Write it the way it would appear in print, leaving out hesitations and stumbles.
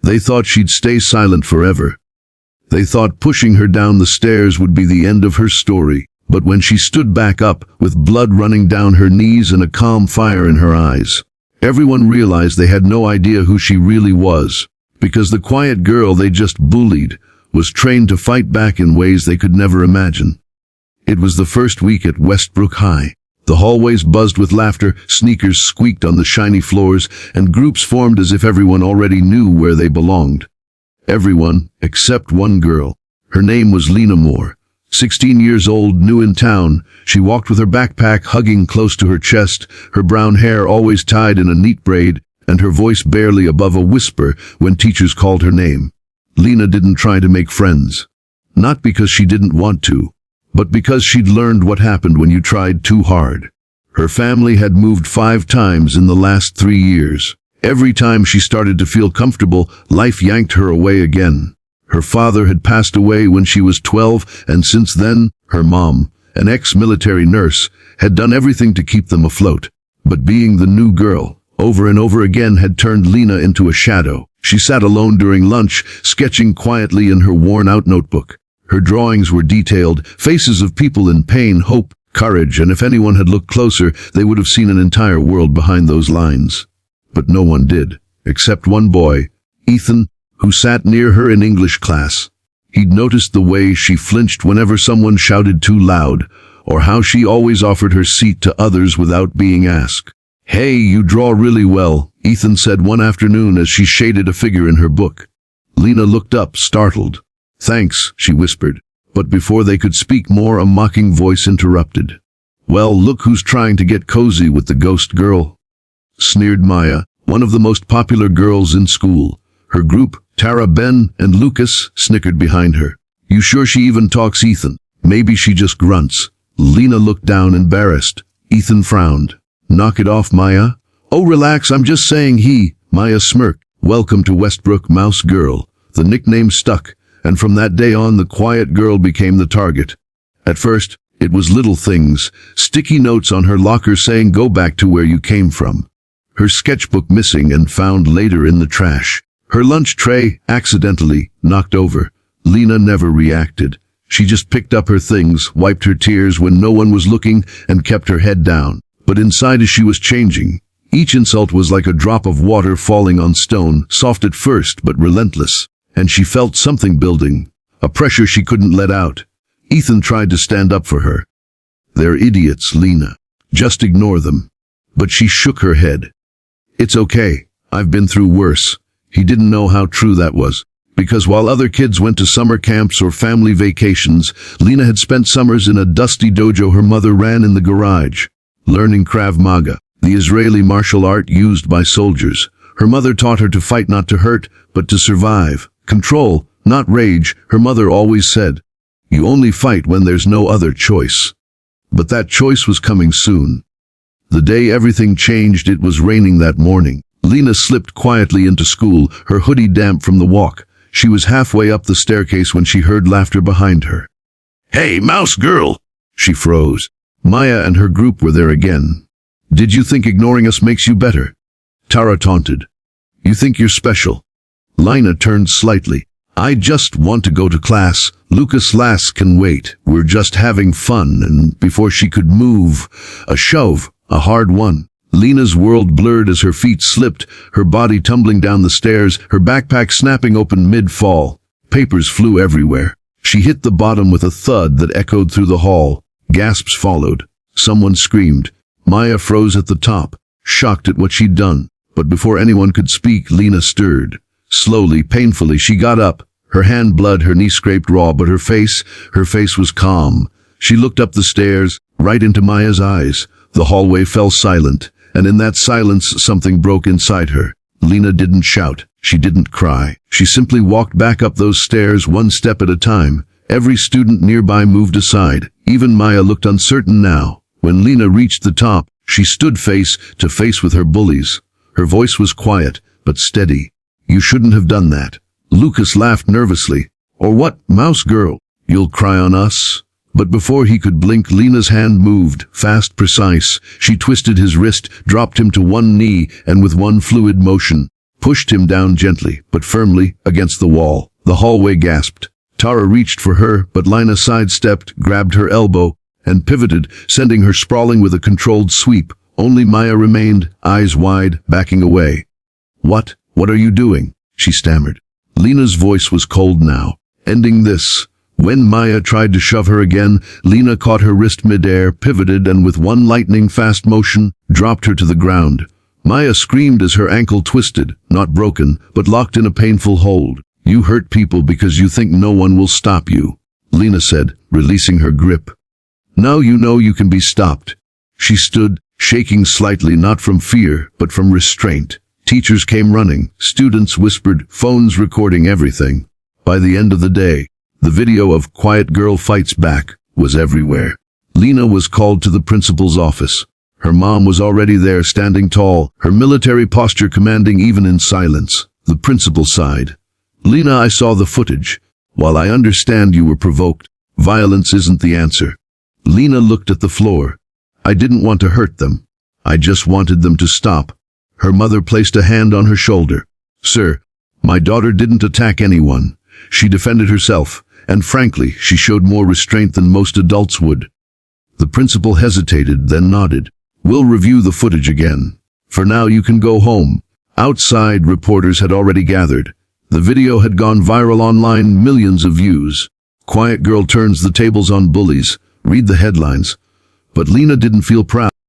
They thought she'd stay silent forever. They thought pushing her down the stairs would be the end of her story. But when she stood back up, with blood running down her knees and a calm fire in her eyes, everyone realized they had no idea who she really was, because the quiet girl they just bullied was trained to fight back in ways they could never imagine. It was the first week at Westbrook High. The hallways buzzed with laughter, sneakers squeaked on the shiny floors, and groups formed as if everyone already knew where they belonged. Everyone, except one girl. Her name was Lina Moore. 16 years old, new in town, she walked with her backpack hugging close to her chest, her brown hair always tied in a neat braid, and her voice barely above a whisper when teachers called her name. Lina didn't try to make friends. Not because she didn't want to, but because she'd learned what happened when you tried too hard. Her family had moved 5 times in the last 3 years. Every time she started to feel comfortable, life yanked her away again. Her father had passed away when she was 12, and since then, her mom, an ex-military nurse, had done everything to keep them afloat. But being the new girl, over and over again, had turned Lina into a shadow. She sat alone during lunch, sketching quietly in her worn-out notebook. Her drawings were detailed, faces of people in pain, hope, courage, and if anyone had looked closer, they would have seen an entire world behind those lines. But no one did, except one boy, Ethan, who sat near her in English class. He'd noticed the way she flinched whenever someone shouted too loud, or how she always offered her seat to others without being asked. "Hey, you draw really well," Ethan said one afternoon as she shaded a figure in her book. Lina looked up, startled. "Thanks," she whispered, but before they could speak more, a mocking voice interrupted. "Well, look who's trying to get cozy with the ghost girl," sneered Maya, one of the most popular girls in school. Her group, Tara, Ben, and Lucas, snickered behind her. "You sure she even talks, Ethan? Maybe she just grunts." Lina looked down, embarrassed. Ethan frowned. "Knock it off, Maya." "Oh, relax, I'm just saying Maya smirked. "Welcome to Westbrook, Mouse Girl." The nickname stuck, and from that day on the quiet girl became the target. At first, it was little things, sticky notes on her locker saying "go back to where you came from," her sketchbook missing and found later in the trash, her lunch tray accidentally knocked over. Lina never reacted. She just picked up her things, wiped her tears when no one was looking, and kept her head down. But inside, as she was changing, each insult was like a drop of water falling on stone, soft at first but relentless. And she felt something building, a pressure she couldn't let out. Ethan tried to stand up for her. "They're idiots, Lina. Just ignore them." But she shook her head. "It's okay. I've been through worse." He didn't know how true that was, because while other kids went to summer camps or family vacations, Lina had spent summers in a dusty dojo her mother ran in the garage, learning Krav Maga, the Israeli martial art used by soldiers. Her mother taught her to fight, not to hurt, but to survive. Control, not rage, her mother always said. You only fight when there's no other choice. But that choice was coming soon. The day everything changed, it was raining that morning. Lina slipped quietly into school, her hoodie damp from the walk. She was halfway up the staircase when she heard laughter behind her. "Hey, Mouse Girl!" She froze. Maya and her group were there again. "Did you think ignoring us makes you better?" Tara taunted. "You think you're special?" Lina turned slightly. "I just want to go to class. Lucas Lass can wait. We're just having fun." And before she could move, a shove, a hard one. Lina's world blurred as her feet slipped, her body tumbling down the stairs, her backpack snapping open mid-fall. Papers flew everywhere. She hit the bottom with a thud that echoed through the hall. Gasps followed. Someone screamed. Maya froze at the top, shocked at what she'd done. But before anyone could speak, Lina stirred. Slowly, painfully, she got up. Her hand blood, her knee scraped raw, but her face was calm. She looked up the stairs, right into Maya's eyes. The hallway fell silent, and in that silence something broke inside her. Lina didn't shout. She didn't cry. She simply walked back up those stairs, one step at a time. Every student nearby moved aside. Even Maya looked uncertain now. When Lina reached the top, she stood face to face with her bullies. Her voice was quiet, but steady. "You shouldn't have done that." Lucas laughed nervously. "Or what, Mouse Girl? You'll cry on us?" But before he could blink, Lina's hand moved, fast, precise. She twisted his wrist, dropped him to one knee, and with one fluid motion, pushed him down gently, but firmly, against the wall. The hallway gasped. Tara reached for her, but Lina sidestepped, grabbed her elbow, and pivoted, sending her sprawling with a controlled sweep. Only Maya remained, eyes wide, backing away. What are you doing?" she stammered. Lina's voice was cold now. "Ending this." When Maya tried to shove her again, Lina caught her wrist midair, pivoted, and with one lightning-fast motion, dropped her to the ground. Maya screamed as her ankle twisted, not broken, but locked in a painful hold. "You hurt people because you think no one will stop you," Lina said, releasing her grip. "Now you know you can be stopped." She stood, shaking slightly, not from fear, but from restraint. Teachers came running, students whispered, phones recording everything. By the end of the day, the video of "Quiet Girl Fights Back" was everywhere. Lina was called to the principal's office. Her mom was already there, standing tall, her military posture commanding even in silence. The principal sighed. "Lina, I saw the footage. While I understand you were provoked, violence isn't the answer." Lina looked at the floor. "I didn't want to hurt them. I just wanted them to stop." Her mother placed a hand on her shoulder. "Sir, my daughter didn't attack anyone. She defended herself, and frankly, she showed more restraint than most adults would." The principal hesitated, then nodded. "We'll review the footage again. For now, you can go home." Outside, reporters had already gathered. The video had gone viral online, millions of views. "Quiet Girl turns the tables on bullies." Read the headlines. But Lina didn't feel proud.